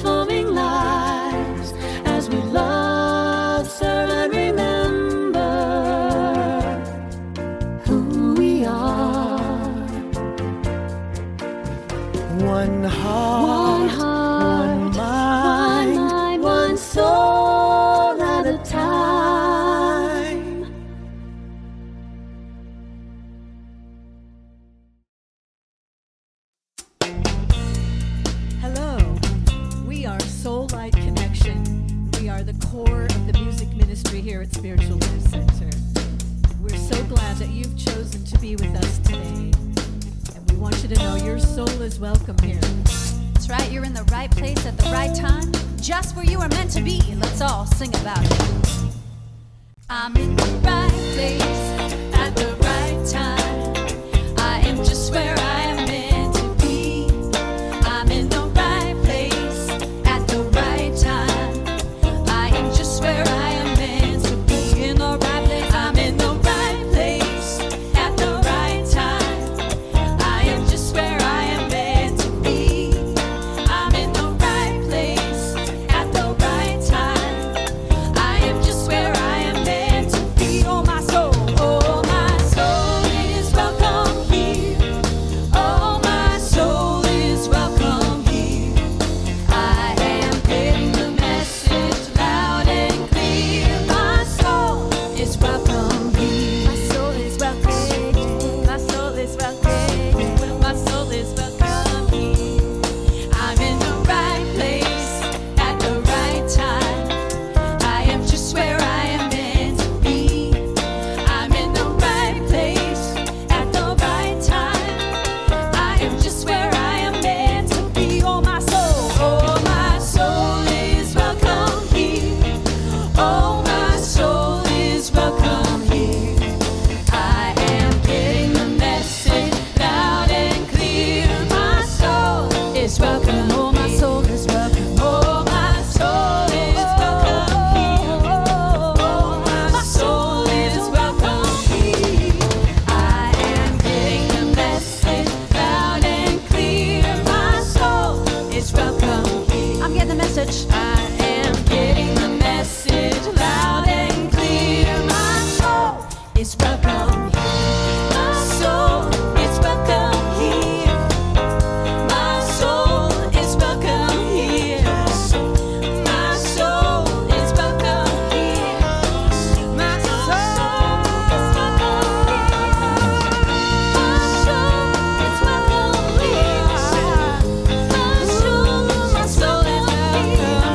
transforming lives as we love, serve, and remember who we are. One heart, one mind, one soul at a time. Hello, we are Soul Light Connection. We are the core of the music ministry here at Spiritual Life Center. We're so glad that you've chosen to be with us today. And we want you to know your soul is welcome here. That's right, you're in the right place at the right time, just where you are meant to be. Let's all sing about it. I'm in the right place at the right time. I am just where I am meant to be. I'm in the right place at the right time. I am just where I am meant to be. In the right place, I'm in the right place at the right time. I am just where I am meant to be. I'm in the right place at the right time. I am just where I am meant to be. Oh my soul is welcome here. Oh my soul is welcome here. I am getting the message loud and clear. My soul is welcome here. My soul is welcome. My soul is welcome. My soul is welcome here. I'm in the right place at the right time. I am just where I am meant to be. I'm in the right place at the right time. I am just where I am meant to be. Oh my soul is welcome here. Oh my soul is welcome here. I am getting the message loud and clear. My soul is welcome. Oh my soul is welcome. Oh my soul is welcome here. Oh my soul is welcome here. I am getting the message loud and clear. My soul is welcome here. I'm getting the message. I am getting the message loud and clear. My soul is welcome here. My soul is welcome here. My soul is welcome here. My soul is welcome here. My soul is welcome here. My soul is welcome here. My soul is welcome here.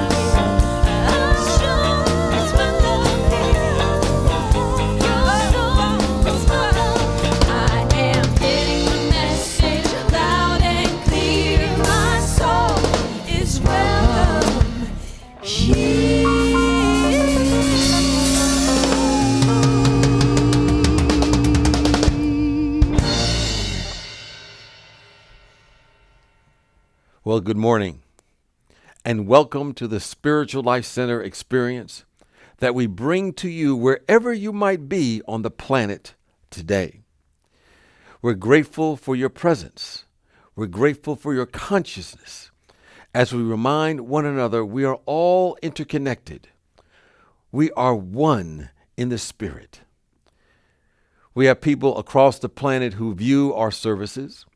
My soul is welcome here. Your soul is welcome. I am getting the message loud and clear. My soul is welcome here. Well, good morning, and welcome to the Spiritual Life Center experience that we bring to you wherever you might be on the planet today. We're grateful for your presence. We're grateful for your consciousness as we remind one another we are all interconnected. We are one in the Spirit. We have people across the planet who view our services.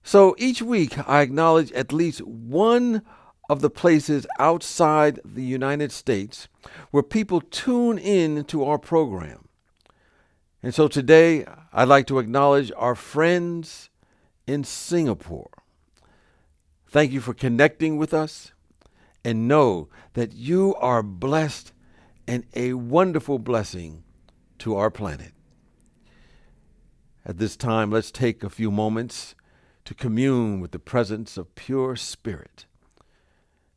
So each week, I acknowledge at least one of the places outside the United States where people tune in to our program. And so today, I'd like to acknowledge our friends in Singapore. Thank you for connecting with us, and know that you are blessed and a wonderful blessing to our planet. At this time, let's take a few moments to commune with the presence of pure spirit.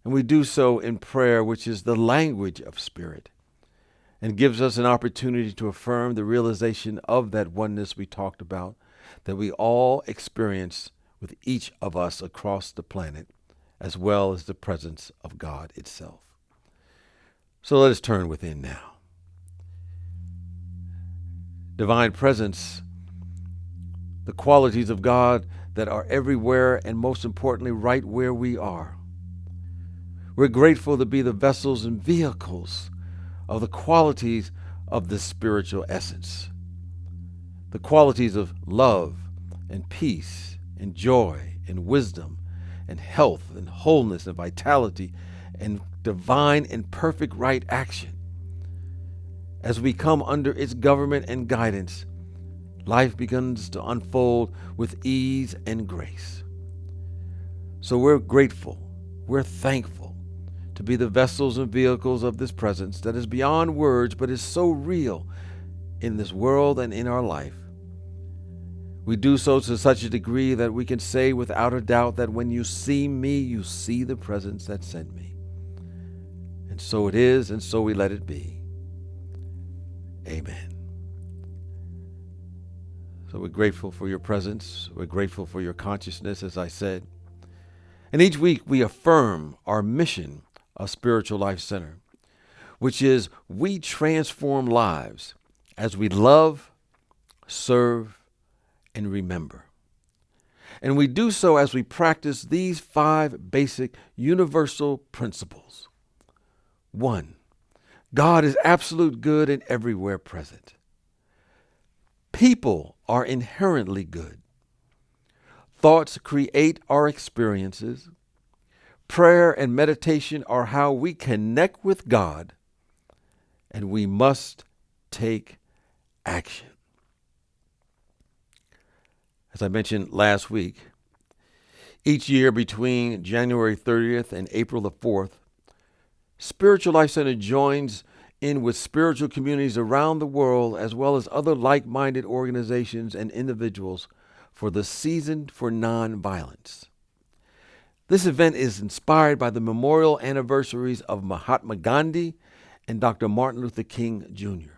And we do so in prayer, which is the language of spirit, and gives us an opportunity to affirm the realization of that oneness we talked about, that we all experience with each of us across the planet, as well as the presence of God itself. So let us turn within now. Divine presence, the qualities of God that are everywhere and most importantly right where we are. We're grateful to be the vessels and vehicles of the qualities of this spiritual essence. The qualities of love and peace and joy and wisdom and health and wholeness and vitality and divine and perfect right action. As we come under its government and guidance, life begins to unfold with ease and grace. So we're grateful, we're thankful to be the vessels and vehicles of this presence that is beyond words but is so real in this world and in our life. We do so to such a degree that we can say without a doubt that when you see me, you see the presence that sent me. And so it is, and so we let it be. Amen. So we're grateful for your presence. We're grateful for your consciousness, as I said. And each week we affirm our mission of Spiritual Life Center, which is we transform lives as we love, serve, and remember. And we do so as we practice these 5 basic universal principles. 1, God is absolute good and everywhere present. People are inherently good. Thoughts create our experiences. Prayer and meditation are how we connect with God, and we must take action. As I mentioned last week, each year between January 30th and April the 4th, Spiritual Life Center joins in with spiritual communities around the world, as well as other like-minded organizations and individuals, for the Season for Nonviolence. This event is inspired by the memorial anniversaries of Mahatma Gandhi and Dr. Martin Luther King Jr.,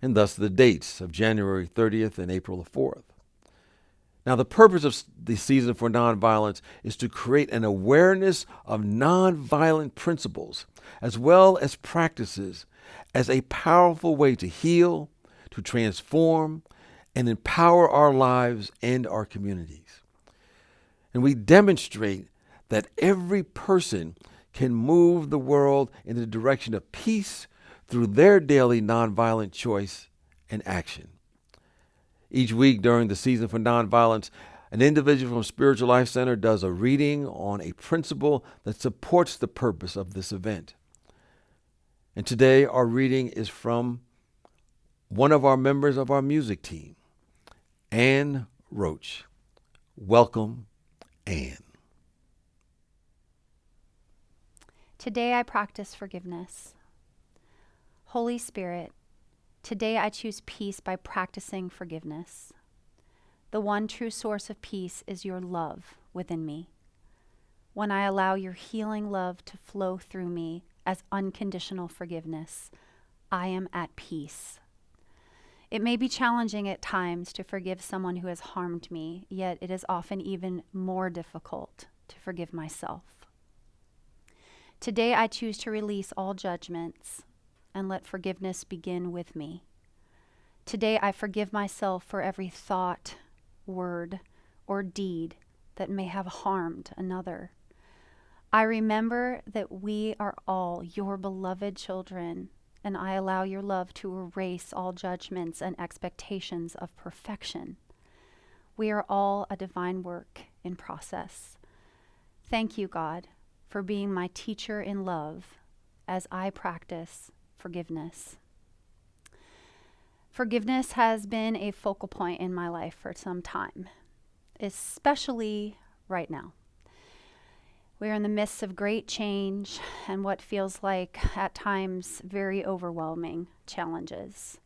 and thus the dates of January 30th and April the 4th. Now, the purpose of the Season for Nonviolence is to create an awareness of nonviolent principles as well as practices as a powerful way to heal, to transform, and empower our lives and our communities. And we demonstrate that every person can move the world in the direction of peace through their daily nonviolent choice and action. Each week during the Season for Nonviolence, an individual from Spiritual Life Center does a reading on a principle that supports the purpose of this event. And today our reading is from one of our members of our music team, Ann Roach. Welcome, Ann. Today I practice forgiveness. Holy Spirit, today I choose peace by practicing forgiveness. The one true source of peace is your love within me. When I allow your healing love to flow through me as unconditional forgiveness, I am at peace. It may be challenging at times to forgive someone who has harmed me, yet it is often even more difficult to forgive myself. Today I choose to release all judgments and let forgiveness begin with me. Today I forgive myself for every thought, word, or deed that may have harmed another. I remember that we are all your beloved children, and I allow your love to erase all judgments and expectations of perfection. We are all a divine work in process. Thank you, God, for being my teacher in love as I practice forgiveness. Forgiveness has been a focal point in my life for some time, especially right now. We are in the midst of great change and what feels like, at times, very overwhelming challenges.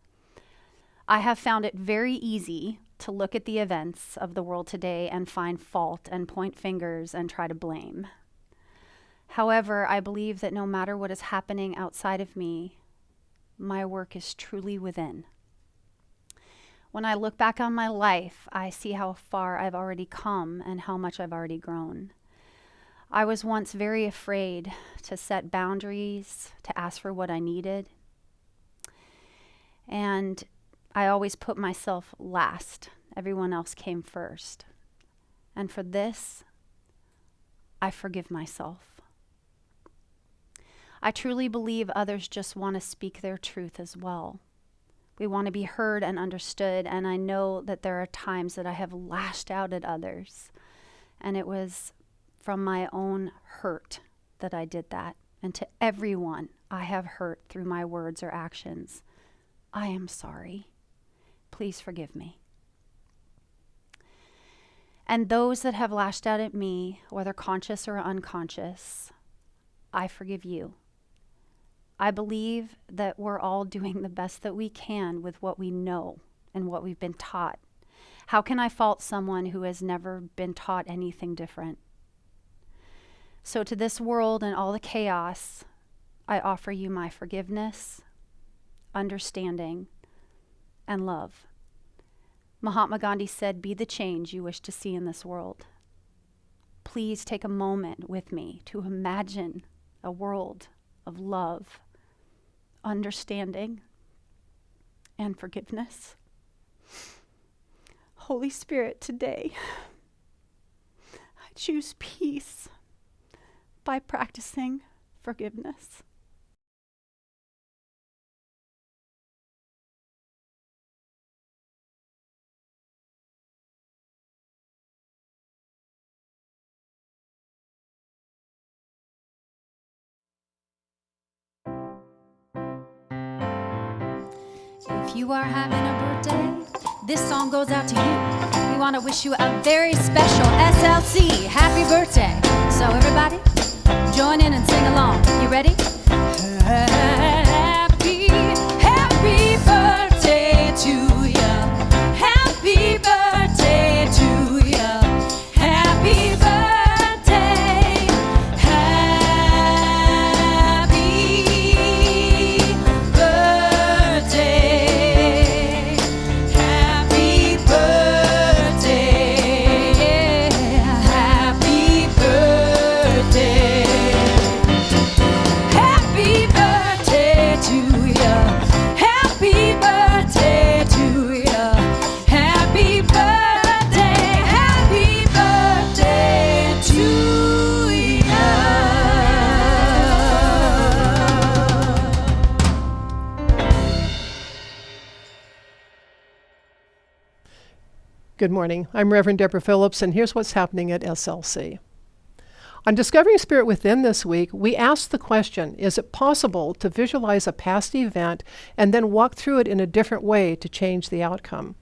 I have found it very easy to look at the events of the world today and find fault and point fingers and try to blame. However, I believe that no matter what is happening outside of me, my work is truly within. When I look back on my life, I see how far I've already come and how much I've already grown. I was once very afraid to set boundaries, to ask for what I needed. And I always put myself last. Everyone else came first. And for this, I forgive myself. I truly believe others just want to speak their truth as well. We want to be heard and understood, and I know that there are times that I have lashed out at others, and it was from my own hurt that I did that. And to everyone I have hurt through my words or actions, I am sorry. Please forgive me. And those that have lashed out at me, whether conscious or unconscious, I forgive you. I believe that we're all doing the best that we can with what we know and what we've been taught. How can I fault someone who has never been taught anything different? So to this world and all the chaos, I offer you my forgiveness, understanding, and love. Mahatma Gandhi said, "Be the change you wish to see in this world." Please take a moment with me to imagine a world of love, understanding, and forgiveness. Holy Spirit, today, I choose peace by practicing forgiveness. If you are having a birthday, this song goes out to you. We want to wish you a very special SLC happy birthday. So everybody, join in and sing along. You ready? Happy, happy birthday to you. Happy birthday to you. Happy birthday. Happy birthday. Happy birthday. Happy birthday. Happy birthday to you. Happy birthday to you. Happy birthday. Happy birthday to you. Good morning. I'm Reverend Deborah Phillips, and here's what's happening at SLC. On Discovering Spirit Within this week, we asked the question, is it possible to visualize a past event and then walk through it in a different way to change the outcome?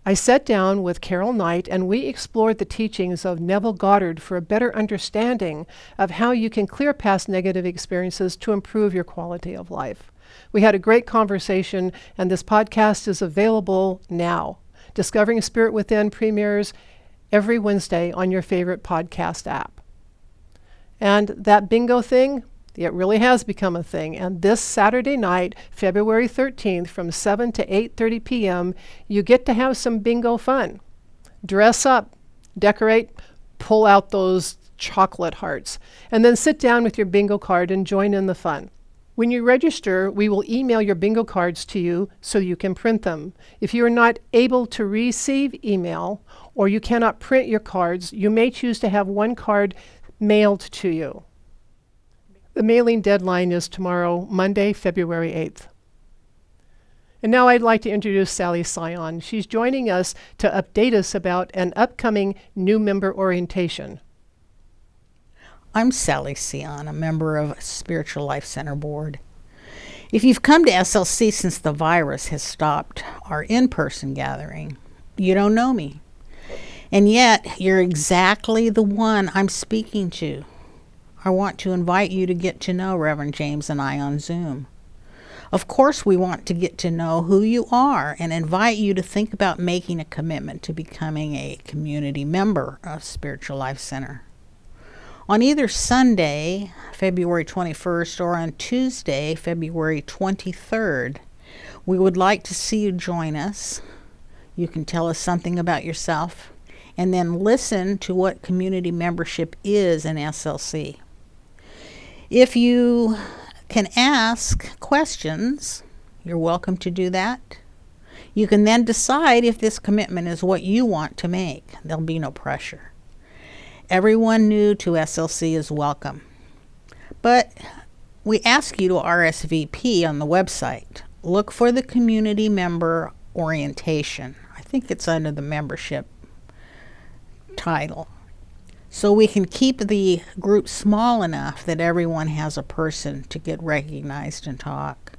I sat down with Carol Knight, and we explored the teachings of Neville Goddard for a better understanding of how you can clear past negative experiences to improve your quality of life. We had a great conversation, and this podcast is available now. Discovering Spirit Within premieres every Wednesday on your favorite podcast app. And that bingo thing, it really has become a thing. And this Saturday night, February 13th, from 7 to 8:30 p.m., you get to have some bingo fun. Dress up, decorate, pull out those chocolate hearts, and then sit down with your bingo card and join in the fun. When you register, we will email your bingo cards to you so you can print them. If you are not able to receive email or you cannot print your cards, you may choose to have one card mailed to you. The mailing deadline is tomorrow, Monday, February 8th. And now I'd like to introduce Sally Sion. She's joining us to update us about an upcoming new member orientation. I'm Sally Sion, a member of Spiritual Life Center Board. If you've come to SLC since the virus has stopped our in-person gathering, you don't know me. And yet, you're exactly the one I'm speaking to. I want to invite you to get to know Reverend James and I on Zoom. Of course, we want to get to know who you are and invite you to think about making a commitment to becoming a community member of Spiritual Life Center. On either Sunday, February 21st, or on Tuesday, February 23rd, we would like to see you join us. You can tell us something about yourself and then listen to what community membership is in SLC. If you can ask questions, you're welcome to do that. You can then decide if this commitment is what you want to make. There'll be no pressure. Everyone new to SLC is welcome. But We ask you to RSVP on the website. Look for the community member orientation. I think it's under the membership title. So we can keep the group small enough that everyone has a person to get recognized and talk.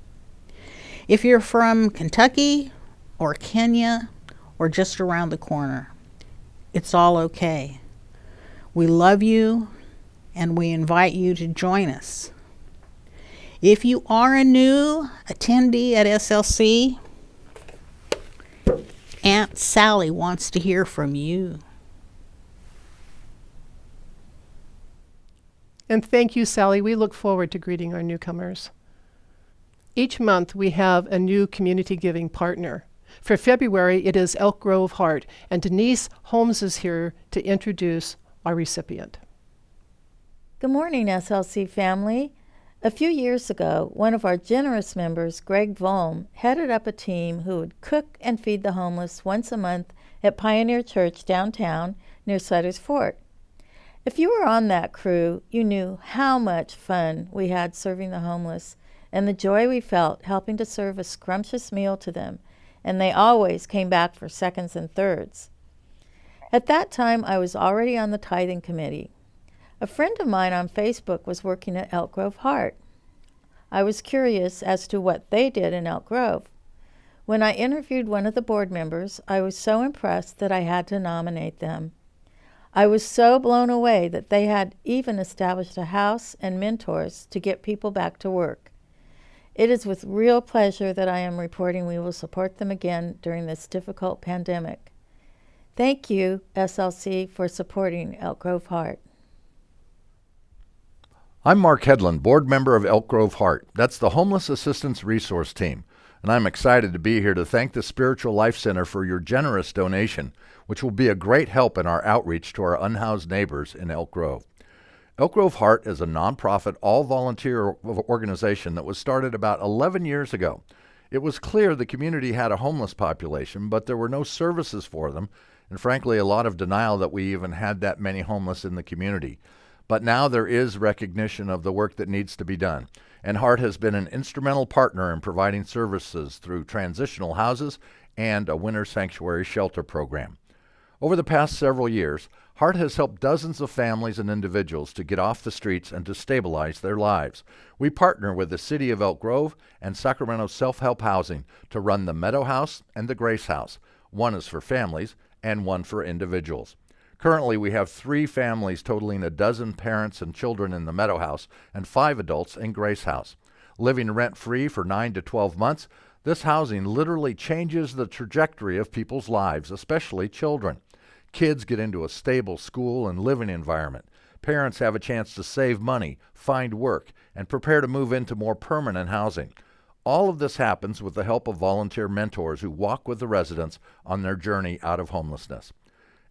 If you're from Kentucky or Kenya or just around the corner, it's all okay. We love you and we invite you to join us. If you are a new attendee at SLC, Aunt Sally wants to hear from you. And thank you, Sally. We look forward to greeting our newcomers. Each month, we have a new community giving partner. For February, it is Elk Grove Heart, and Denise Holmes is here to introduce our recipient. Good morning, SLC family. A few years ago, one of our generous members, Greg Volm, headed up a team who would cook and feed the homeless once a month at Pioneer Church downtown near Sutter's Fort. If you were on that crew, you knew how much fun we had serving the homeless and the joy we felt helping to serve a scrumptious meal to them, and they always came back for seconds and thirds. At that time, I was already on the tithing committee. A friend of mine on Facebook was working at Elk Grove Heart. I was curious as to what they did in Elk Grove. When I interviewed one of the board members, I was so impressed that I had to nominate them. I was so blown away that they had even established a house and mentors to get people back to work. It is with real pleasure that I am reporting we will support them again during this difficult pandemic. Thank you, SLC, for supporting Elk Grove Heart. I'm Mark Hedlund, board member of Elk Grove Heart. That's the Homeless Assistance Resource Team. And I'm excited to be here to thank the Spiritual Life Center for your generous donation, which will be a great help in our outreach to our unhoused neighbors in Elk Grove. Elk Grove Heart is a nonprofit, all-volunteer organization that was started about 11 years ago. It was clear the community had a homeless population, but there were no services for them, and frankly, a lot of denial that we even had that many homeless in the community. But now there is recognition of the work that needs to be done, and Heart has been an instrumental partner in providing services through transitional houses and a winter sanctuary shelter program. Over the past several years, Heart has helped dozens of families and individuals to get off the streets and to stabilize their lives. We partner with the City of Elk Grove and Sacramento Self-Help Housing to run the Meadow House and the Grace House. One is for families and one for individuals. Currently, we have 3 families totaling 12 parents and children in the Meadow House and 5 adults in Grace House. Living rent-free for 9 to 12 months, this housing literally changes the trajectory of people's lives, especially children. Kids get into a stable school and living environment. Parents have a chance to save money, find work, and prepare to move into more permanent housing. All of this happens with the help of volunteer mentors who walk with the residents on their journey out of homelessness.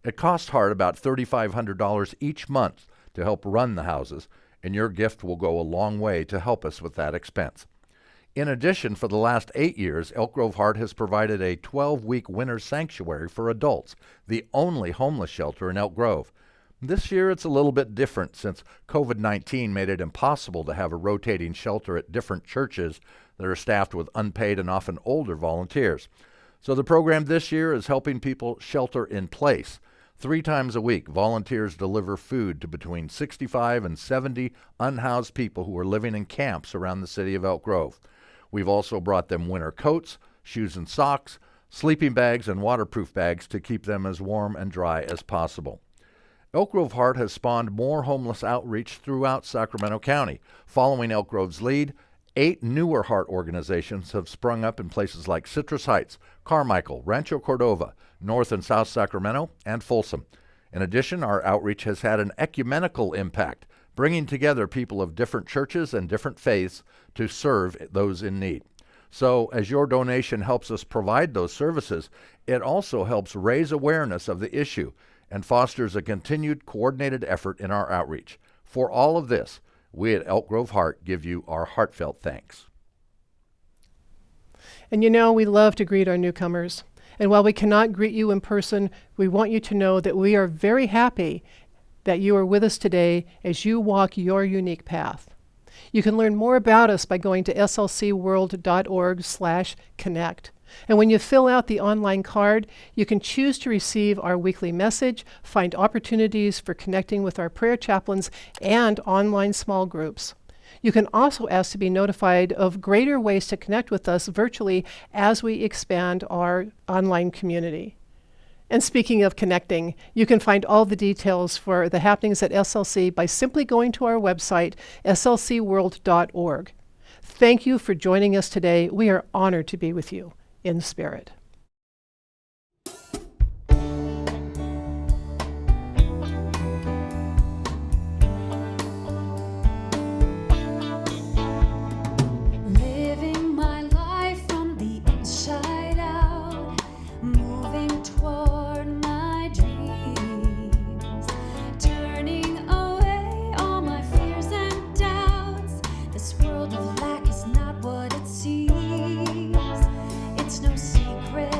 It costs Heart about $3,500 each month to help run the houses, and your gift will go a long way to help us with that expense. In addition, for the last 8 years, Elk Grove Heart has provided a 12-week winter sanctuary for adults, the only homeless shelter in Elk Grove. This year it's a little bit different since COVID-19 made it impossible to have a rotating shelter at different churches that are staffed with unpaid and often older volunteers. So the program this year is helping people shelter in place. 3 times a week, volunteers deliver food to between 65 and 70 unhoused people who are living in camps around the city of Elk Grove. We've also brought them winter coats, shoes and socks, sleeping bags, and waterproof bags to keep them as warm and dry as possible. Elk Grove Heart has spawned more homeless outreach throughout Sacramento County. Following Elk Grove's lead, 8 newer Heart organizations have sprung up in places like Citrus Heights, Carmichael, Rancho Cordova, North and South Sacramento, and Folsom. In addition, our outreach has had an ecumenical impact, bringing together people of different churches and different faiths to serve those in need. So, as your donation helps us provide those services, it also helps raise awareness of the issue and fosters a continued coordinated effort in our outreach. For all of this, we at Elk Grove Heart give you our heartfelt thanks. And you know, we love to greet our newcomers. And while we cannot greet you in person, we want you to know that we are very happy that you are with us today as you walk your unique path. You can learn more about us by going to slcworld.org/connect. And when you fill out the online card, you can choose to receive our weekly message, find opportunities for connecting with our prayer chaplains, and online small groups. You can also ask to be notified of greater ways to connect with us virtually as we expand our online community. And speaking of connecting, you can find all the details for the happenings at SLC by simply going to our website, slcworld.org. Thank you for joining us today. We are honored to be with you in spirit. Living my life from the inside out, moving toward my dreams, turning away all my fears and doubts. This world of lack is not what it seems. It's no secret,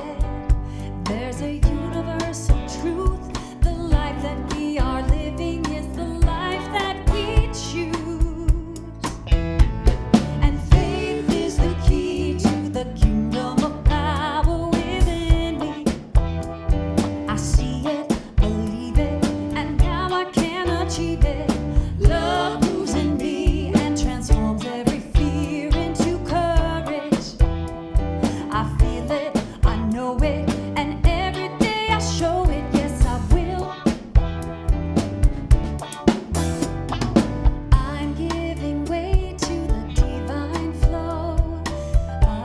there's a universal truth. The life that we are living is the life that we choose. And faith is the key to the kingdom of power within me. I see it, believe it, and now I can achieve it. Love moves in me and transforms every fear into courage. I feel it, I know it, and every day I show it. Yes, I will. I'm giving way to the divine flow,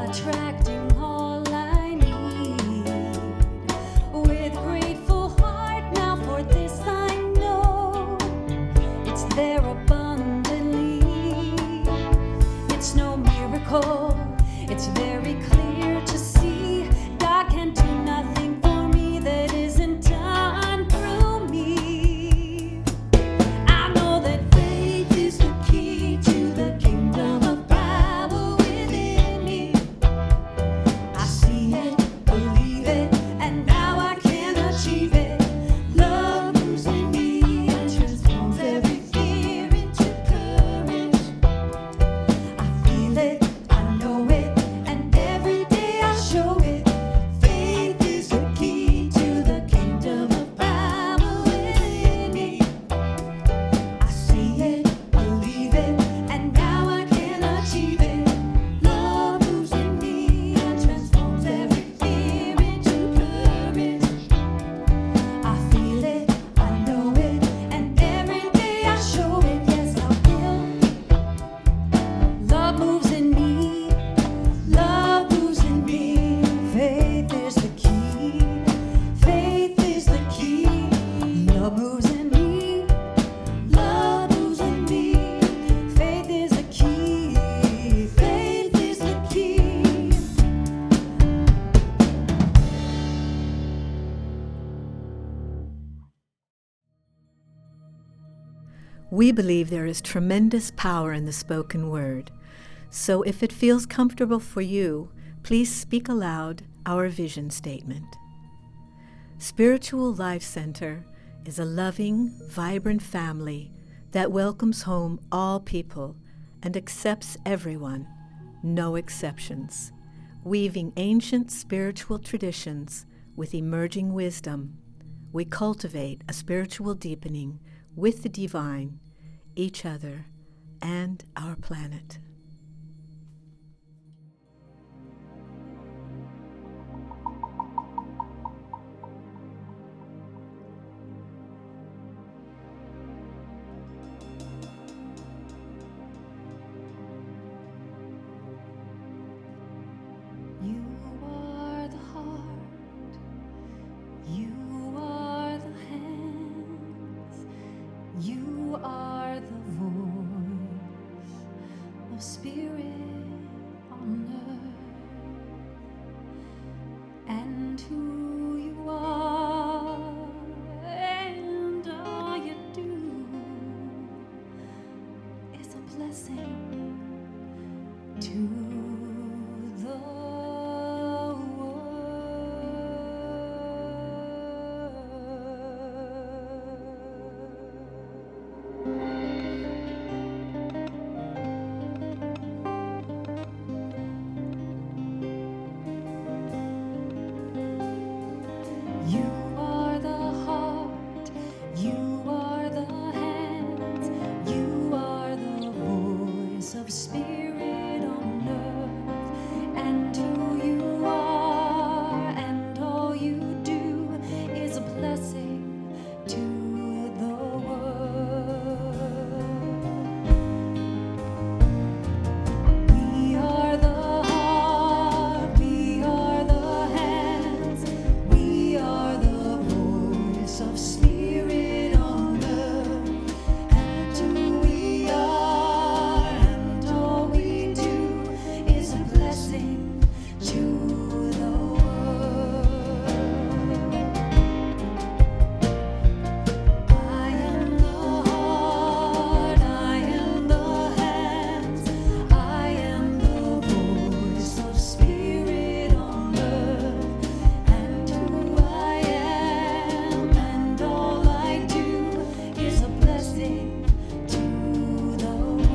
attracting all I need. With grateful heart now for this I know, it's there abundantly. It's no miracle, it's very clear to see. God can do nothing for me that isn't done through me. I know that faith is the key to the kingdom of power within me. I see it, believe it, and now I can achieve it. Love moves in me and transforms every fear into courage. I feel it, I know it, and every day I show it. Faith is the key to the kingdom of power within me. I see it, believe it, and now I can achieve it. Love moves in me and transforms every fear into courage. I feel it, I know it, and every day I show it. Yes, I will. Love moves in me, love moves in me. Faith is the key, faith is the key. Love moves in me, love moves in me. Faith is the key, faith is the key. We believe there is tremendous power in the spoken word. So if it feels comfortable for you, please speak aloud our vision statement. Spiritual Life Center is a loving, vibrant family that welcomes home all people and accepts everyone, no exceptions, weaving ancient spiritual traditions with emerging wisdom. We cultivate a spiritual deepening with the divine, each other, and our planet. You are the heart, you are the hands, you are the voice of spirit on earth, and who you are and all you do is a blessing to the world. voice of spirit on earth, and who you are and all you do is a blessing to the world. We are the heart, we are the hands, we are the voice of spirit on earth, and who we are and all we do is a blessing to the world. I am the heart, I am the hands, I am the voice of spirit on earth, and who I am and all I do is a blessing to the world.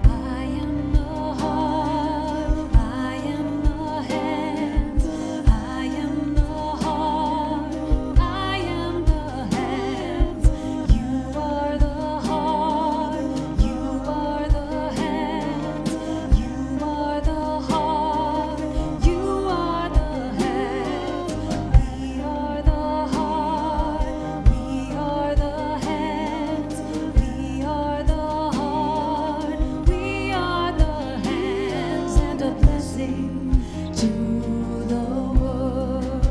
I am the heart, I am the hands, I am the heart, I am the hands. You are the heart, you are the hands, you are the heart, you are the hands. We are the heart, we are the hands, we are the heart, we are the hands, and a blessing to the world.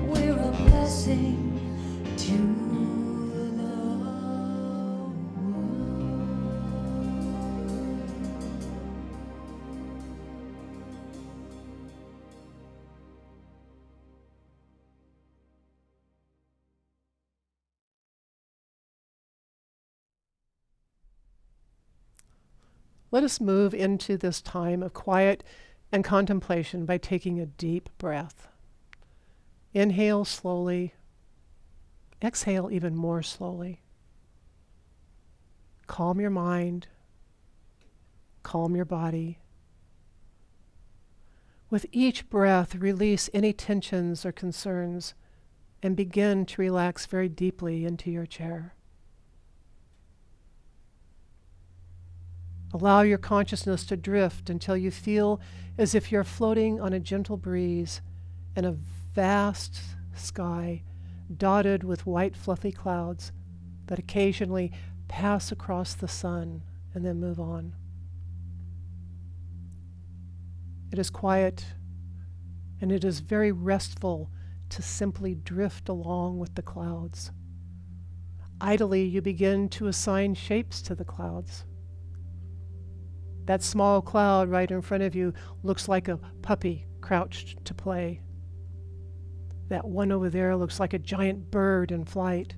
We're a blessing to the world. Let us move into this time of quiet and contemplation by taking a deep breath. Inhale slowly. Exhale even more slowly. Calm your mind. Calm your body. With each breath, release any tensions or concerns and begin to relax very deeply into your chair. Allow your consciousness to drift until you feel as if you're floating on a gentle breeze in a vast sky dotted with white fluffy clouds that occasionally pass across the sun and then move on. It is quiet and it is very restful to simply drift along with the clouds. Idly, you begin to assign shapes to the clouds. That small cloud right in front of you looks like a puppy crouched to play. That one over there looks like a giant bird in flight.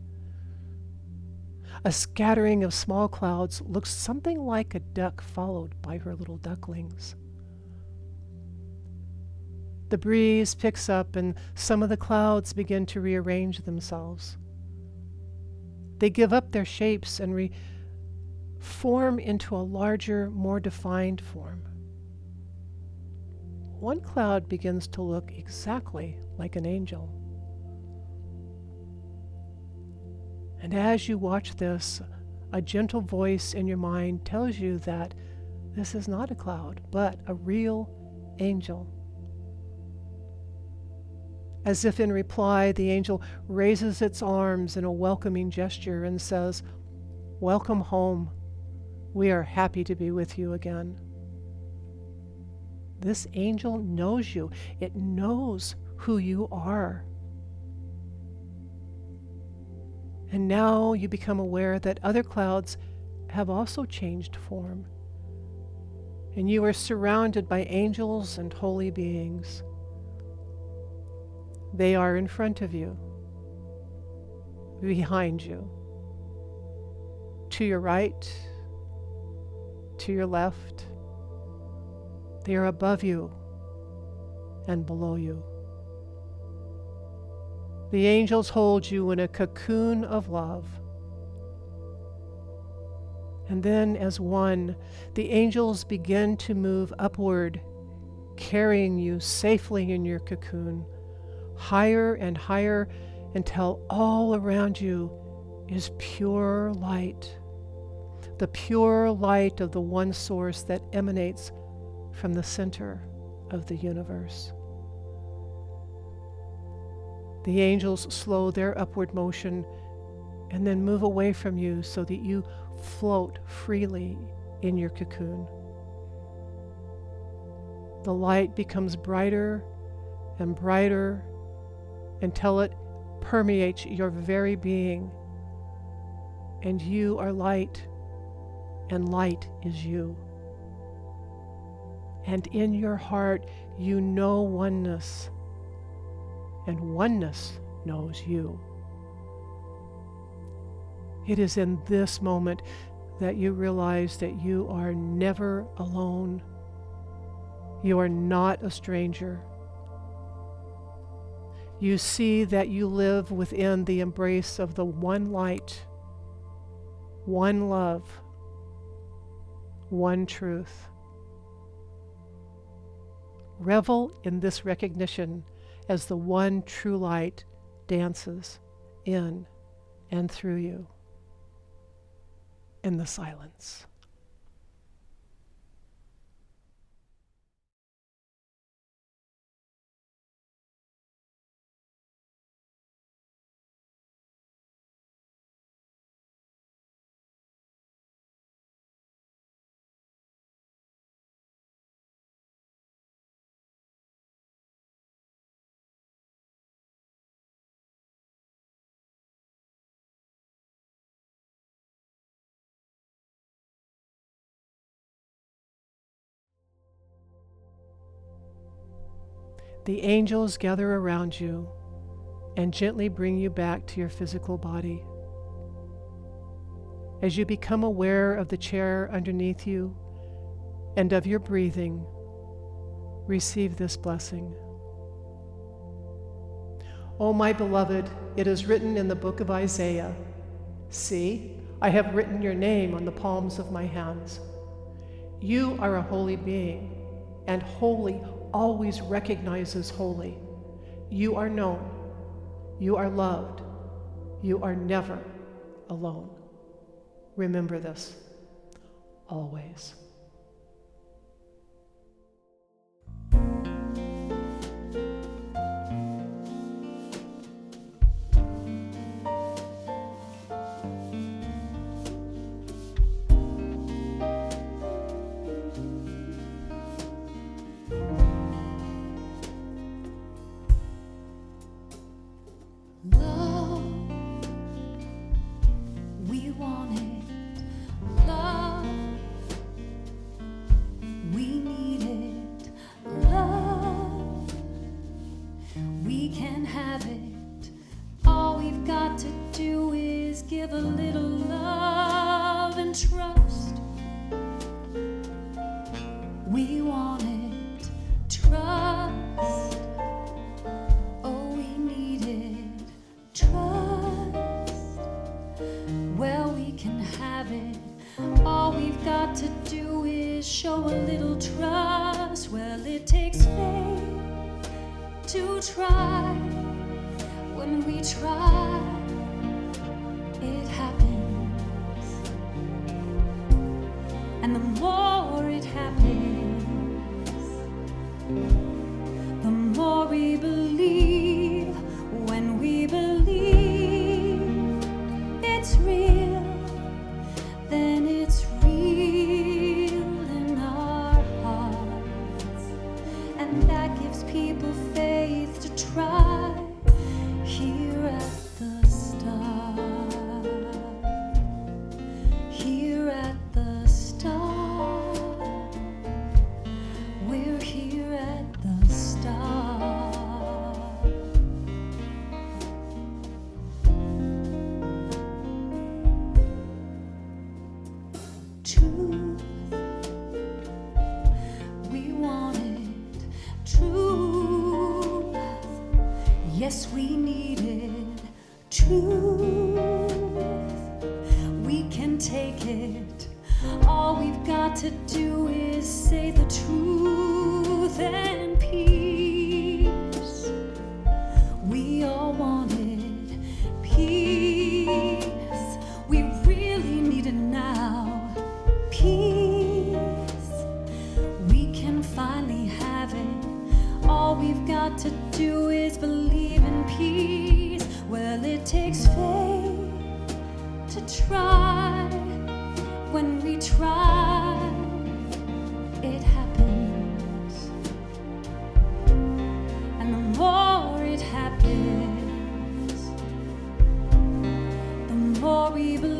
A scattering of small clouds looks something like a duck followed by her little ducklings. The breeze picks up and some of the clouds begin to rearrange themselves. They give up their shapes and form into a larger, more defined form. One cloud begins to look exactly like an angel. And as you watch this, a gentle voice in your mind tells you that this is not a cloud, but a real angel. As if in reply, the angel raises its arms in a welcoming gesture and says, "Welcome home. We are happy to be with you again." This angel knows you. It knows who you are. And now you become aware that other clouds have also changed form. And you are surrounded by angels and holy beings. They are in front of you, behind you, to your right, to your left. They are above you and below you. The angels hold you in a cocoon of love. And then as one, the angels begin to move upward, carrying you safely in your cocoon, higher and higher until all around you is pure light, the pure light of the one source that emanates from the center of the universe. The angels slow their upward motion and then move away from you so that you float freely in your cocoon. The light becomes brighter and brighter until it permeates your very being, and you are light, and light is you. And in your heart, you know oneness, and oneness knows you. It is in this moment that you realize that you are never alone. You are not a stranger. You see that you live within the embrace of the one light, one love, one truth. Revel in this recognition as the one true light dances in and through you in the silence. The angels gather around you and gently bring you back to your physical body. As you become aware of the chair underneath you and of your breathing, receive this blessing. O my beloved, it is written in the book of Isaiah, "See, I have written your name on the palms of my hands." You are a holy being, and holy always recognizes holy. You are known. You are loved. You are never alone. Remember this always. Yes, we needed truth. We can take it. All we've got to do is say the truth and peace. We all wanted peace. We really need it now. Peace. We can finally have it. All we've got to do is believe in peace. Well, it takes faith to try. When we try, it happens. And the more it happens, the more we believe.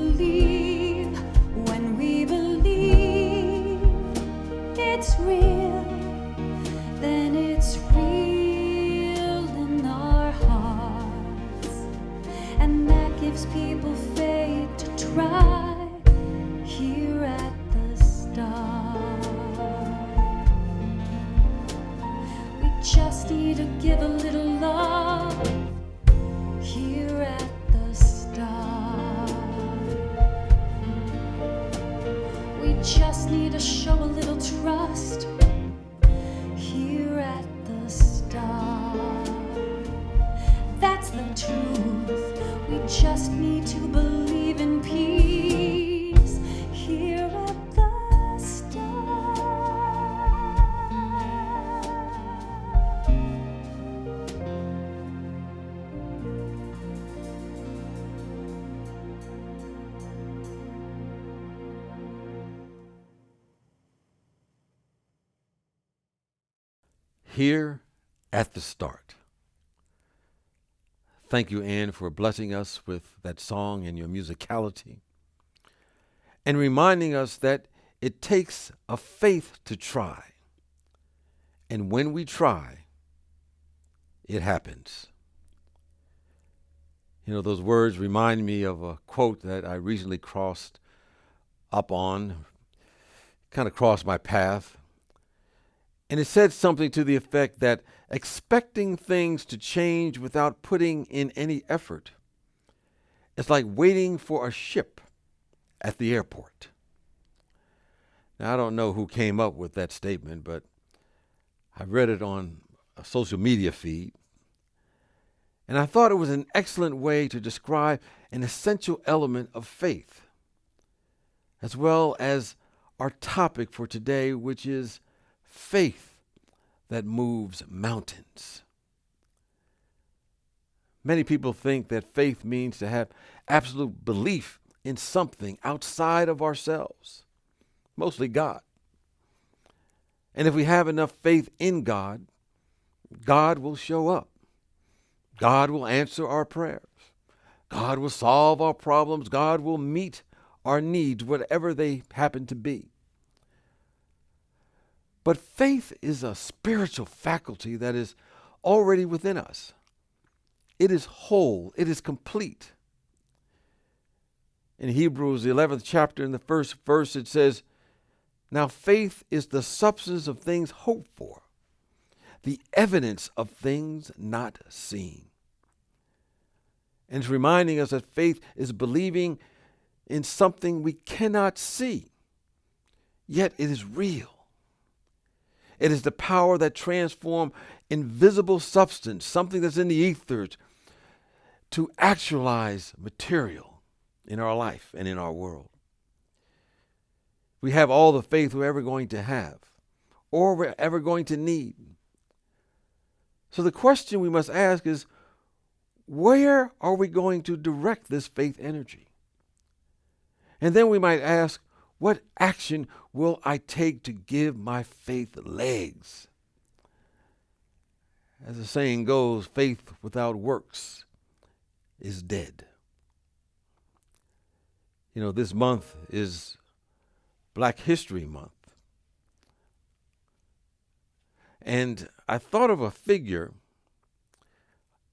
When we believe it's real, then it's real in our hearts. And that gives people faith to try. Here at the start, we just need to give a little love. Here at the start, we just need to show a little trust. Here at the start, that's the truth. We just need to believe in peace. Here at the start. Here at the start. Thank you, Ann, for blessing us with that song and your musicality, and reminding us that it takes a faith to try. And when we try, it happens. You know, those words remind me of a quote that I recently crossed up on, kind of crossed my path. And it said something to the effect that expecting things to change without putting in any effort is like waiting for a ship at the airport. Now, I don't know who came up with that statement, but I read it on a social media feed, and I thought it was an excellent way to describe an essential element of faith, as well as our topic for today, which is faith that moves mountains. Many people think that faith means to have absolute belief in something outside of ourselves, mostly God. And if we have enough faith in God, God will show up. God will answer our prayers. God will solve our problems. God will meet our needs, whatever they happen to be. But faith is a spiritual faculty that is already within us. It is whole. It is complete. In Hebrews, the 11th chapter, in the first verse, it says, "Now faith is the substance of things hoped for, the evidence of things not seen." And it's reminding us that faith is believing in something we cannot see, yet it is real. It is the power that transforms invisible substance, something that's in the ethers, to actualize material in our life and in our world. We have all the faith we're ever going to have or we're ever going to need. So the question we must ask is, where are we going to direct this faith energy? And then we might ask, what action will I take to give my faith legs? As the saying goes, faith without works is dead. You know, this month is Black History Month. And I thought of a figure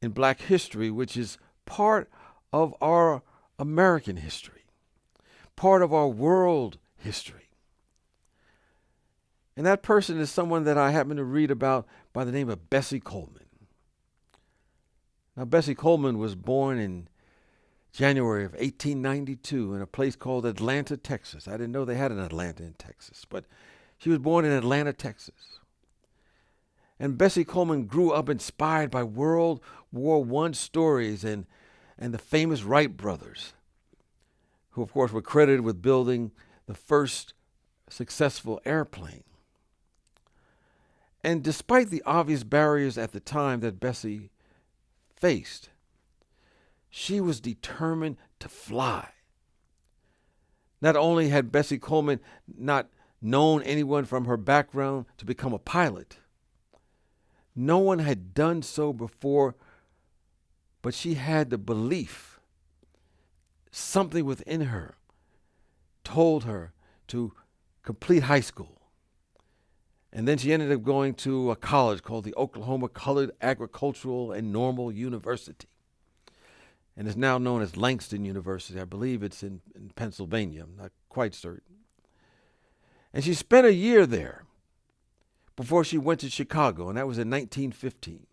in Black history which is part of our American history, part of our world history. And that person is someone that I happen to read about by the name of Bessie Coleman. Now, Bessie Coleman was born in January of 1892 in a place called Atlanta, Texas. I didn't know they had an Atlanta in Texas, but she was born in Atlanta, Texas. And Bessie Coleman grew up inspired by World War I stories and the famous Wright brothers. who of course were credited with building the first successful airplane. And despite the obvious barriers at the time that Bessie faced, she was determined to fly. Not only had Bessie Coleman not known anyone from her background to become a pilot, no one had done so before, but she had the belief. Something within her told her to complete high school. And then she ended up going to a college called the Oklahoma Colored Agricultural and Normal University. And is now known as Langston University. I believe it's in Pennsylvania. I'm not quite certain. And she spent a year there before she went to Chicago, and that was in 1915.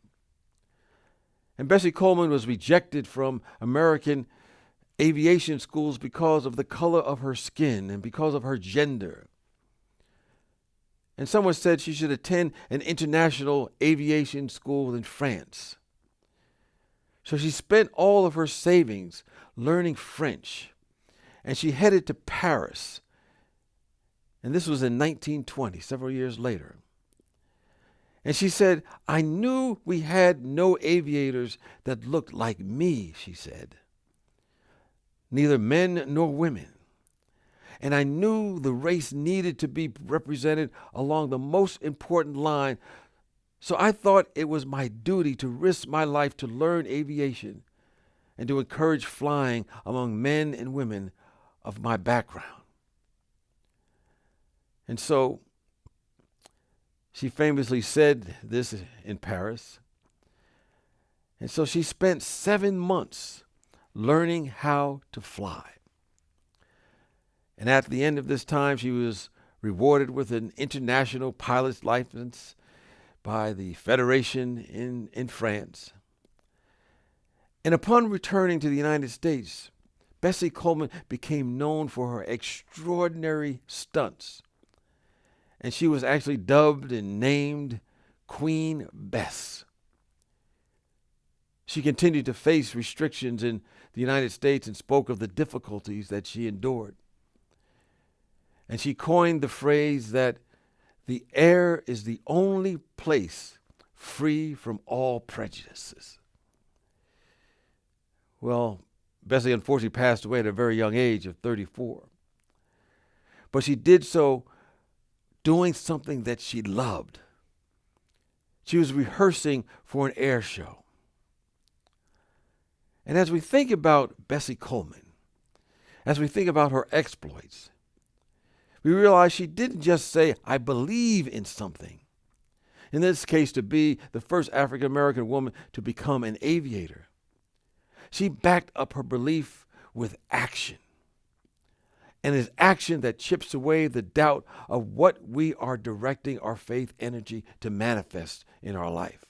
And Bessie Coleman was rejected from American aviation schools because of the color of her skin and because of her gender. And someone said she should attend an international aviation school in France. So she spent all of her savings learning French, and she headed to Paris. And this was in 1920, several years later. And she said, "I knew we had no aviators that looked like me," she said. "Neither men nor women. And I knew the race needed to be represented along the most important line. So I thought it was my duty to risk my life to learn aviation and to encourage flying among men and women of my background." And so she famously said this in Paris. And so she spent 7 months learning how to fly. And at the end of this time, she was rewarded with an international pilot's license by the Federation in France. And upon returning to the United States, Bessie Coleman became known for her extraordinary stunts. And she was actually dubbed and named Queen Bess. She continued to face restrictions in the United States and spoke of the difficulties that she endured. And she coined the phrase that the air is the only place free from all prejudices. Well, Bessie unfortunately passed away at a very young age of 34. But she did so doing something that she loved. She was rehearsing for an air show. And as we think about Bessie Coleman, as we think about her exploits, we realize she didn't just say, "I believe in something." In this case, to be the first African-American woman to become an aviator. She backed up her belief with action. And it's action that chips away the doubt of what we are directing our faith energy to manifest in our life.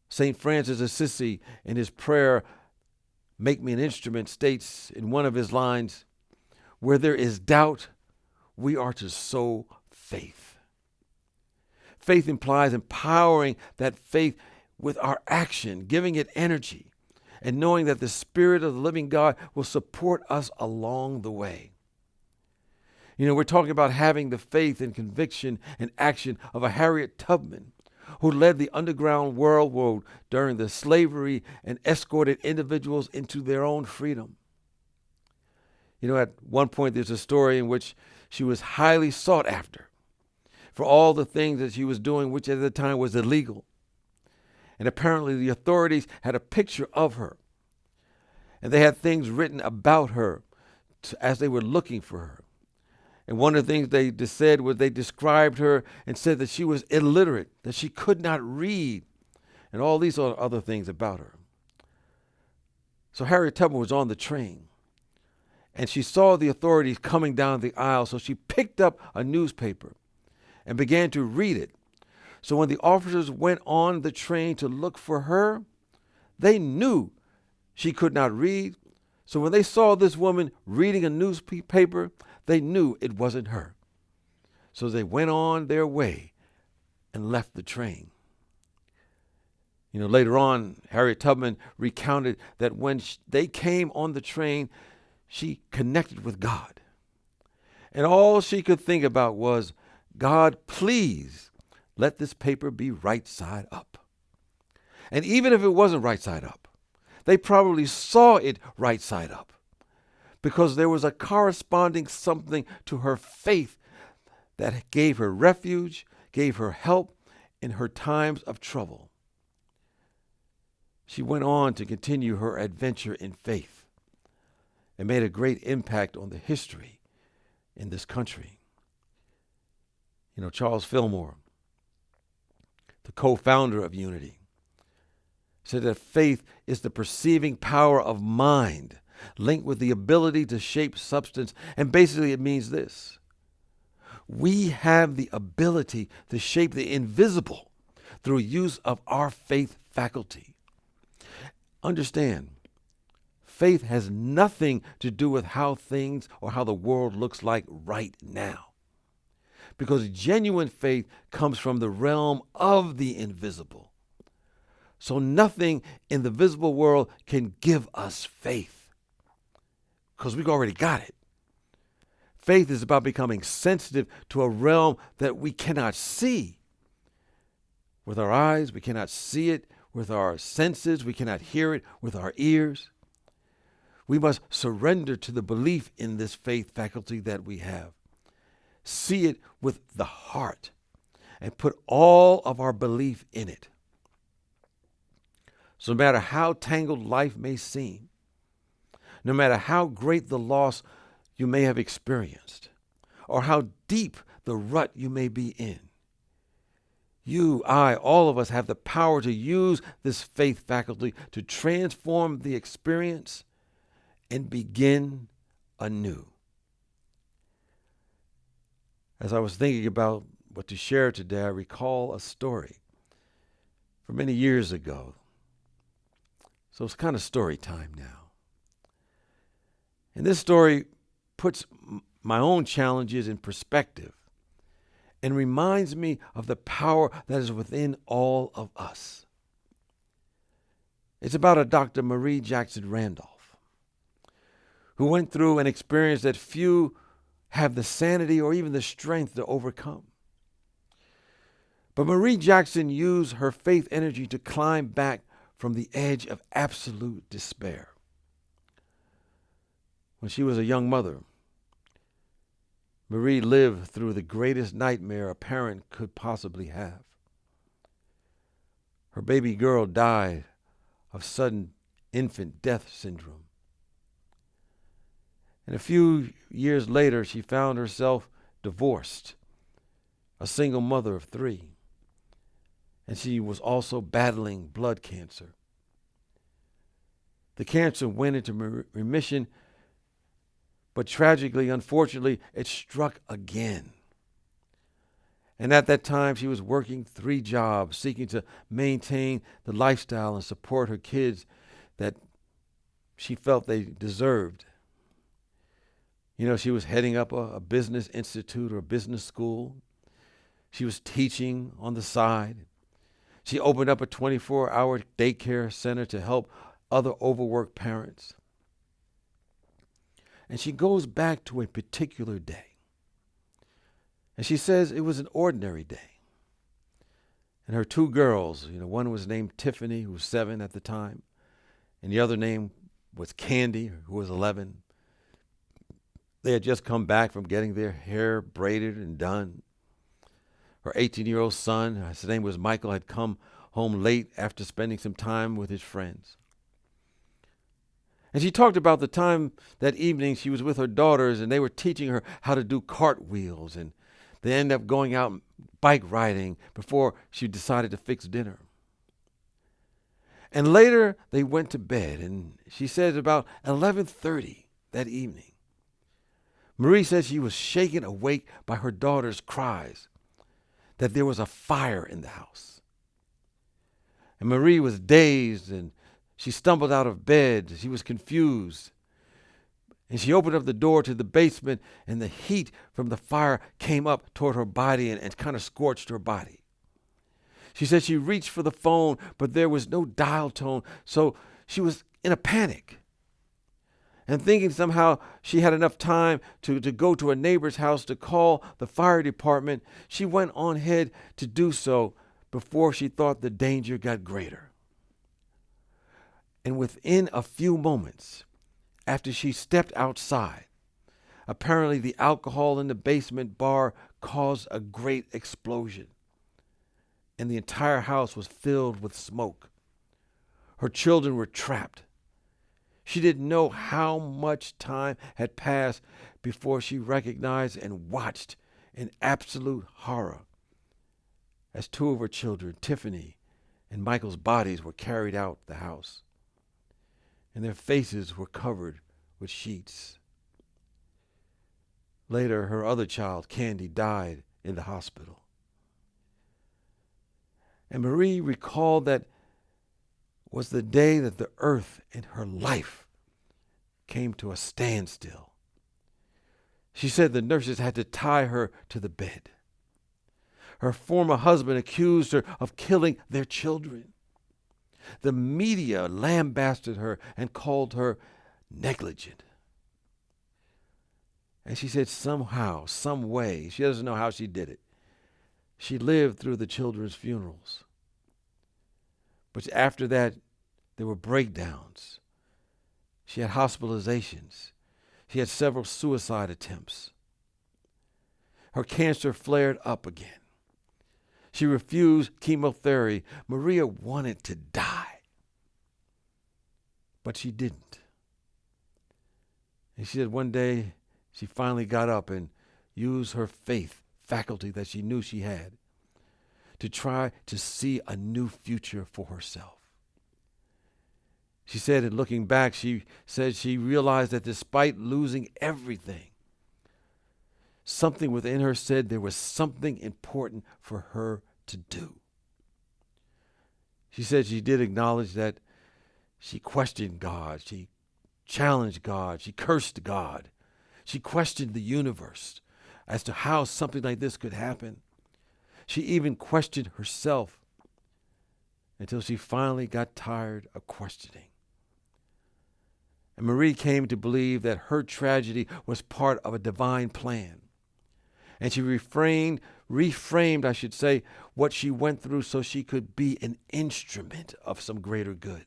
St. Francis of Assisi, in his prayer, "Make me an instrument," states in one of his lines, "Where there is doubt, we are to sow faith." Faith implies empowering that faith with our action, giving it energy, and knowing that the Spirit of the living God will support us along the way. You know, we're talking about having the faith and conviction and action of a Harriet Tubman, who led the Underground Railroad during the slavery and escorted individuals into their own freedom. You know, at one point there's a story in which she was highly sought after for all the things that she was doing, which at the time was illegal. And apparently the authorities had a picture of her. And they had things written about her as they were looking for her. And one of the things they said was they described her and said that she was illiterate, that she could not read, and all these other things about her. So Harriet Tubman was on the train. And she saw the authorities coming down the aisle, so she picked up a newspaper and began to read it. So when the officers went on the train to look for her, they knew she could not read. So when they saw this woman reading a newspaper, they knew it wasn't her. So they went on their way and left the train. You know, later on, Harriet Tubman recounted that when they came on the train, she connected with God. And all she could think about was, God, please let this paper be right side up. And even if it wasn't right side up, they probably saw it right side up, because there was a corresponding something to her faith that gave her refuge, gave her help in her times of trouble. She went on to continue her adventure in faith and made a great impact on the history in this country. You know, Charles Fillmore, the co-founder of Unity, said that faith is the perceiving power of mind linked with the ability to shape substance. And basically it means this: we have the ability to shape the invisible through use of our faith faculty. Understand, faith has nothing to do with how things or how the world looks like right now, because genuine faith comes from the realm of the invisible. So nothing in the visible world can give us faith, because we've already got it. Faith is about becoming sensitive to a realm that we cannot see. With our eyes, we cannot see it. With our senses, we cannot hear it with our ears. We must surrender to the belief in this faith faculty that we have. See it with the heart and put all of our belief in it. So no matter how tangled life may seem, no matter how great the loss you may have experienced, or how deep the rut you may be in, you, I, all of us have the power to use this faith faculty to transform the experience and begin anew. As I was thinking about what to share today, I recall a story from many years ago. So it's kind of story time now. And this story puts my own challenges in perspective and reminds me of the power that is within all of us. It's about a Dr. Marie Jackson Randolph, who went through an experience that few have the sanity or even the strength to overcome. But Marie Jackson used her faith energy to climb back from the edge of absolute despair. When she was a young mother, Marie lived through the greatest nightmare a parent could possibly have. Her baby girl died of sudden infant death syndrome. And a few years later, she found herself divorced, a single mother of 3. And she was also battling blood cancer. The cancer went into remission, but tragically, unfortunately, it struck again. And at that time, she was working 3 jobs, seeking to maintain the lifestyle and support her kids that she felt they deserved. You know, she was heading up a business institute or a business school. She was teaching on the side. She opened up a 24-hour daycare center to help other overworked parents. And she goes back to a particular day. And she says it was an ordinary day. And her 2 girls, one was named Tiffany, who was 7 at the time, and the other name was Candy, who was 11. They had just come back from getting their hair braided and done. Her 18-year-old son, his name was Michael, had come home late after spending some time with his friends. And she talked about the time that evening she was with her daughters, and they were teaching her how to do cartwheels, and they ended up going out bike riding before she decided to fix dinner. And later they went to bed, and she said about 11:30 that evening, Marie said she was shaken awake by her daughter's cries that there was a fire in the house. And Marie was dazed, and she stumbled out of bed. She was confused. And she opened up the door to the basement, and the heat from the fire came up toward her body and kind of scorched her body. She said she reached for the phone, but there was no dial tone, so she was in a panic. And thinking somehow she had enough time to go to a neighbor's house to call the fire department, she went on ahead to do so before she thought the danger got greater. And within a few moments, after she stepped outside, apparently the alcohol in the basement bar caused a great explosion, and the entire house was filled with smoke. Her children were trapped. She didn't know how much time had passed before she recognized and watched in absolute horror as two of her children, Tiffany and Michael's bodies, were carried out the house, and their faces were covered with sheets. Later, her other child, Candy, died in the hospital. And Marie recalled that was the day that the earth in her life came to a standstill. She said the nurses had to tie her to the bed. Her former husband accused her of killing their children. The media lambasted her and called her negligent. And she said somehow, some way, she doesn't know how she did it, she lived through the children's funerals. But after that, there were breakdowns. She had hospitalizations. She had several suicide attempts. Her cancer flared up again. She refused chemotherapy. Maria wanted to die, but she didn't. And she said one day she finally got up and used her faith faculty that she knew she had to try to see a new future for herself. She said, in looking back, she said she realized that despite losing everything, something within her said there was something important for her to do. She said she did acknowledge that she questioned God, she challenged God, she cursed God, she questioned the universe as to how something like this could happen. She even questioned herself until she finally got tired of questioning. And Marie came to believe that her tragedy was part of a divine plan. And she reframed, I should say, what she went through so she could be an instrument of some greater good.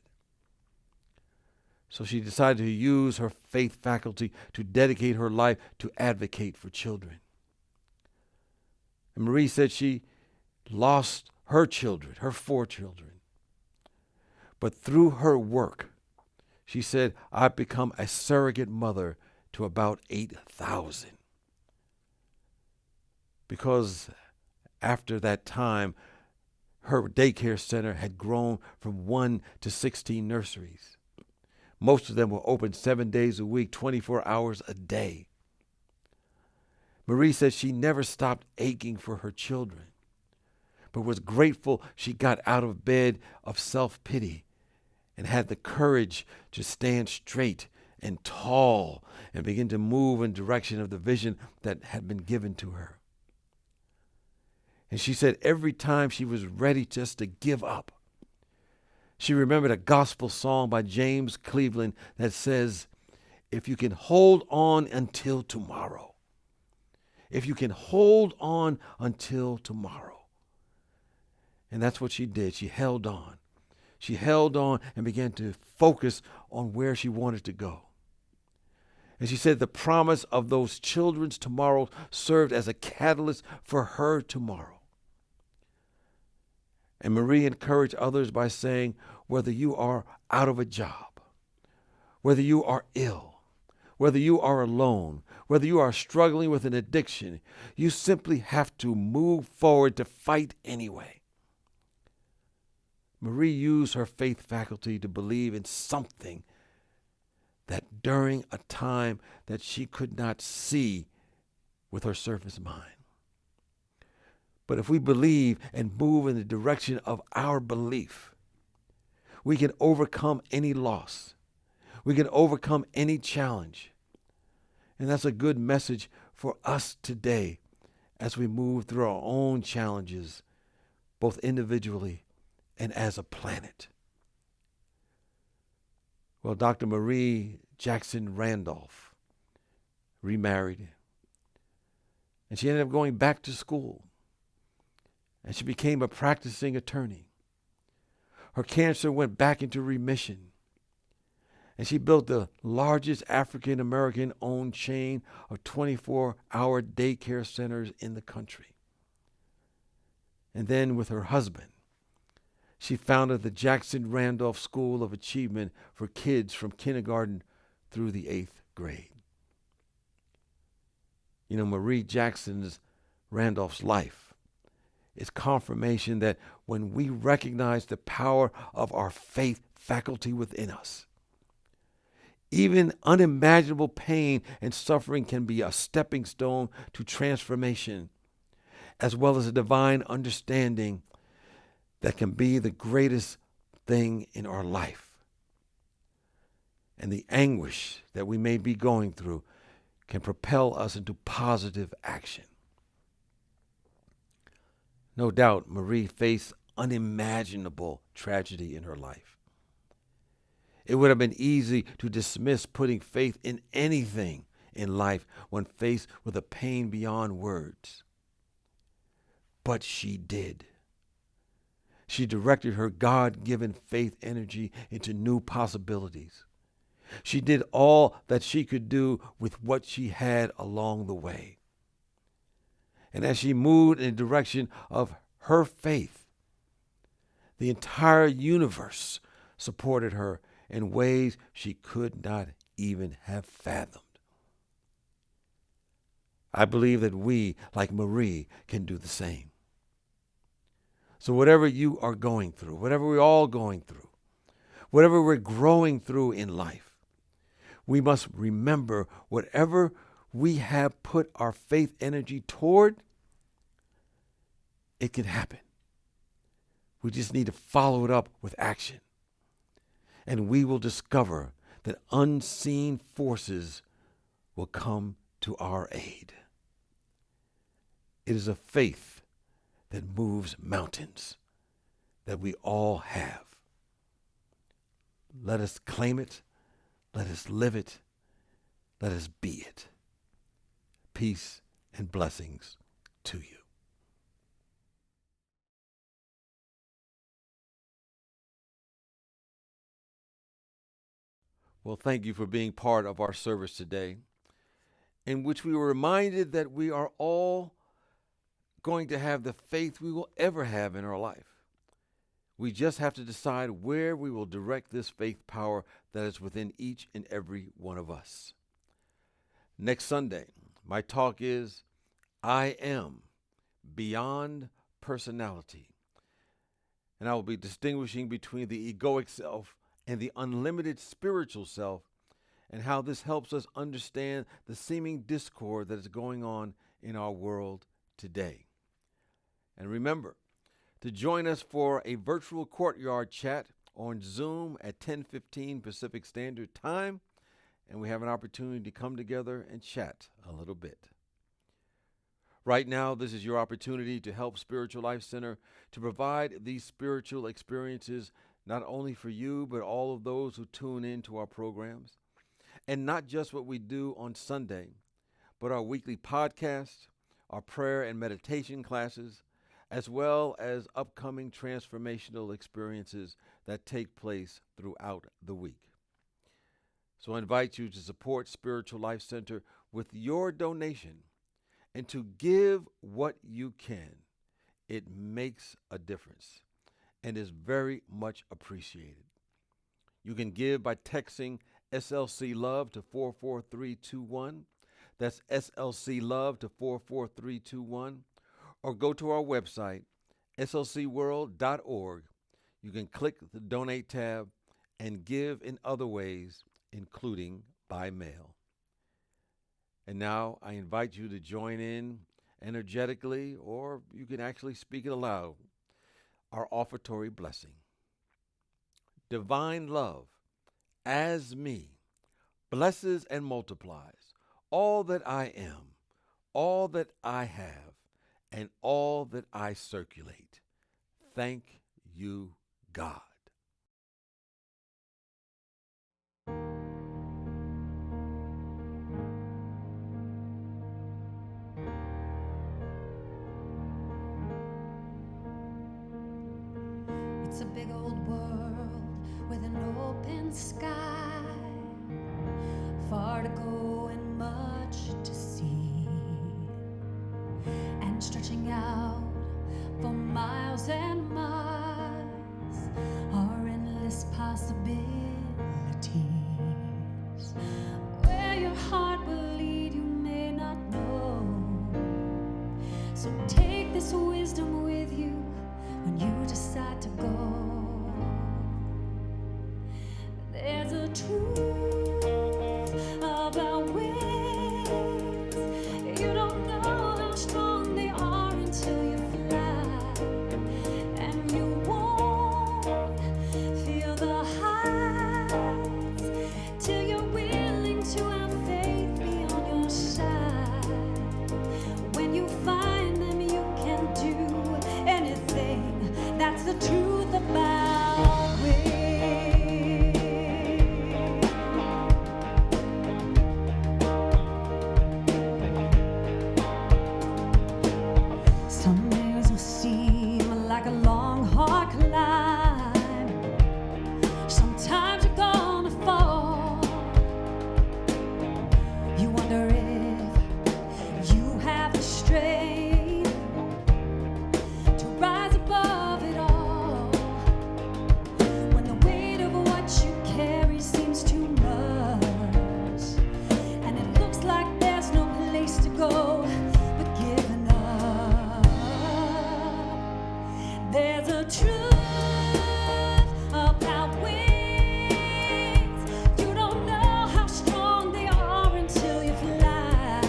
So she decided to use her faith faculty to dedicate her life to advocate for children. And Marie said she lost her children, her 4 children. But through her work, she said, I've become a surrogate mother to about 8,000. Because after that time, her daycare center had grown from 1 to 16 nurseries. Most of them were open 7 days a week, 24 hours a day. Marie said she never stopped aching for her children, but was grateful she got out of bed of self-pity and had the courage to stand straight and tall and begin to move in direction of the vision that had been given to her. And she said every time she was ready just to give up, she remembered a gospel song by James Cleveland that says, if you can hold on until tomorrow, if you can hold on until tomorrow. And that's what she did. She held on. She held on and began to focus on where she wanted to go. And she said the promise of those children's tomorrow served as a catalyst for her tomorrow. And Marie encouraged others by saying, whether you are out of a job, whether you are ill, whether you are alone, whether you are struggling with an addiction, you simply have to move forward to fight anyway. Marie used her faith faculty to believe in something that during a time that she could not see with her surface mind. But if we believe and move in the direction of our belief, we can overcome any loss. We can overcome any challenge. And that's a good message for us today as we move through our own challenges, both individually and as a planet. Well, Dr. Marie Jackson Randolph remarried, and she ended up going back to school, and she became a practicing attorney. Her cancer went back into remission, and she built the largest African American owned chain of 24-hour daycare centers in the country. And then with her husband, she founded the Jackson Randolph School of Achievement for kids from kindergarten through the 8th grade. You know, Marie Jackson's Randolph's life is confirmation that when we recognize the power of our faith faculty within us, even unimaginable pain and suffering can be a stepping stone to transformation, as well as a divine understanding that can be the greatest thing in our life. And the anguish that we may be going through can propel us into positive action. No doubt, Marie faced unimaginable tragedy in her life. It would have been easy to dismiss putting faith in anything in life when faced with a pain beyond words. But she did. She directed her God-given faith energy into new possibilities. She did all that she could do with what she had along the way. And as she moved in the direction of her faith, the entire universe supported her in ways she could not even have fathomed. I believe that we, like Marie, can do the same. So whatever you are going through, whatever we're all going through, whatever we're growing through in life, we must remember whatever we have put our faith energy toward, it can happen. We just need to follow it up with action. And we will discover that unseen forces will come to our aid. It is a faith that moves mountains that we all have. Let us claim it. Let us live it. Let us be it. Peace and blessings to you. Well, thank you for being part of our service today, in which we were reminded that we are all going to have the faith we will ever have in our life. We just have to decide where we will direct this faith power that is within each and every one of us. Next Sunday, my talk is I Am Beyond Personality. And I will be distinguishing between the egoic self and the unlimited spiritual self, and how this helps us understand the seeming discord that is going on in our world today. And remember to join us for a virtual courtyard chat on Zoom at 10:15 Pacific Standard Time, and we have an opportunity to come together and chat a little bit. Right now, this is your opportunity to help Spiritual Life Center to provide these spiritual experiences not only for you, but all of those who tune in to our programs. And not just what we do on Sunday, but our weekly podcasts, our prayer and meditation classes, as well as upcoming transformational experiences that take place throughout the week. So I invite you to support Spiritual Life Center with your donation and to give what you can. It makes a difference and is very much appreciated. You can give by texting SLC Love to 44321. That's SLC Love to 44321. Or go to our website, slcworld.org. You can click the Donate tab and give in other ways, including by mail. And now I invite you to join in energetically, or you can actually speak it aloud, our offertory blessing. Divine love, as me, blesses and multiplies all that I am, all that I have, and all that I circulate. Thank you, God. big old world with an open sky, far to go and much to see, and stretching out for miles and miles are endless possibilities. Where your heart will lead you may not know, so take this wisdom with you when you decide to go. There's a truth about wings. You don't know how strong they are until you fly, and you won't feel the heights till you're willing to have faith be on your side. When you find them, you can do anything. That's the truth about wings. Some days will seem like a long, hard climb. Sometimes you're gonna fall. You wonder if you have the strength to rise above it all. When the weight of what you carry seems too much, and it looks like there's no place to go but giving up. There's a truth about wings. You don't know how strong they are until you fly,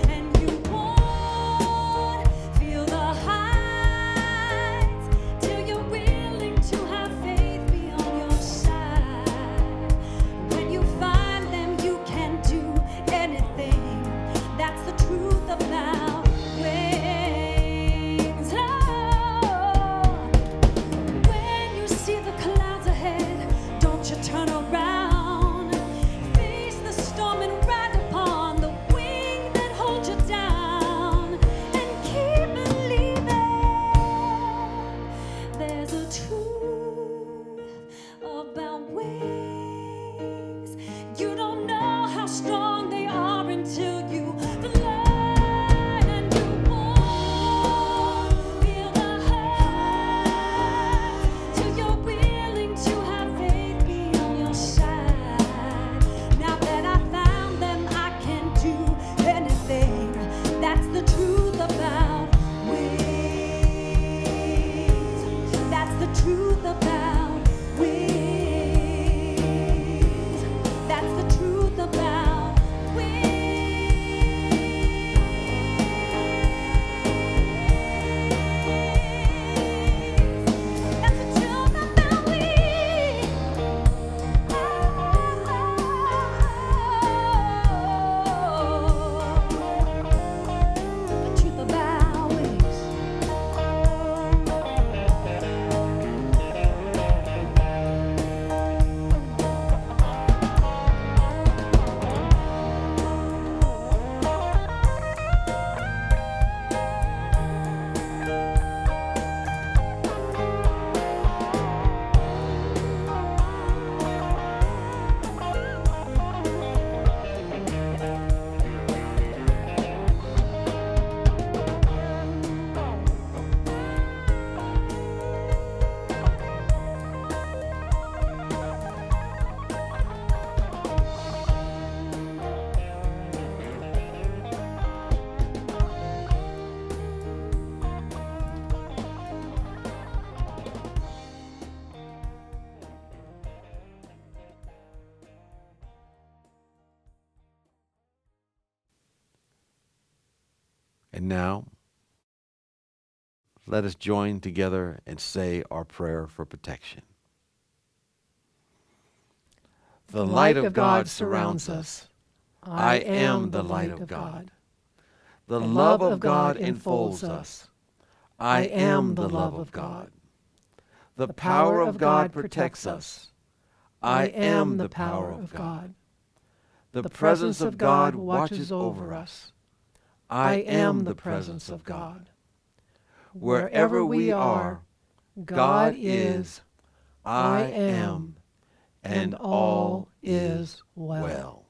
and you won't feel the heights till you're willing to have faith be on your side. When you find them, you can do anything. That's the truth about wings. Oh, when you see the clouds ahead, don't you turn around. Face the storm and ride upon the wing that holds you down, and keep believing. There's a truth about wings. You don't know how strong they are until you fly, and you won't feel the heights till you're willing to have faith be on your side. Now that I found them, I can do anything. That's the truth about wings. That's the truth about wings. That's the truth about wings. That's the truth about wings. The truth about wings. And now, let us join together and say our prayer for protection. The light of God surrounds us. I am the light of God. The love of God enfolds us. I am the love of God. The power of God protects us. I am the power of God. The presence of God watches over us. I am the presence of God. Wherever we are, God is, I am, and all is well.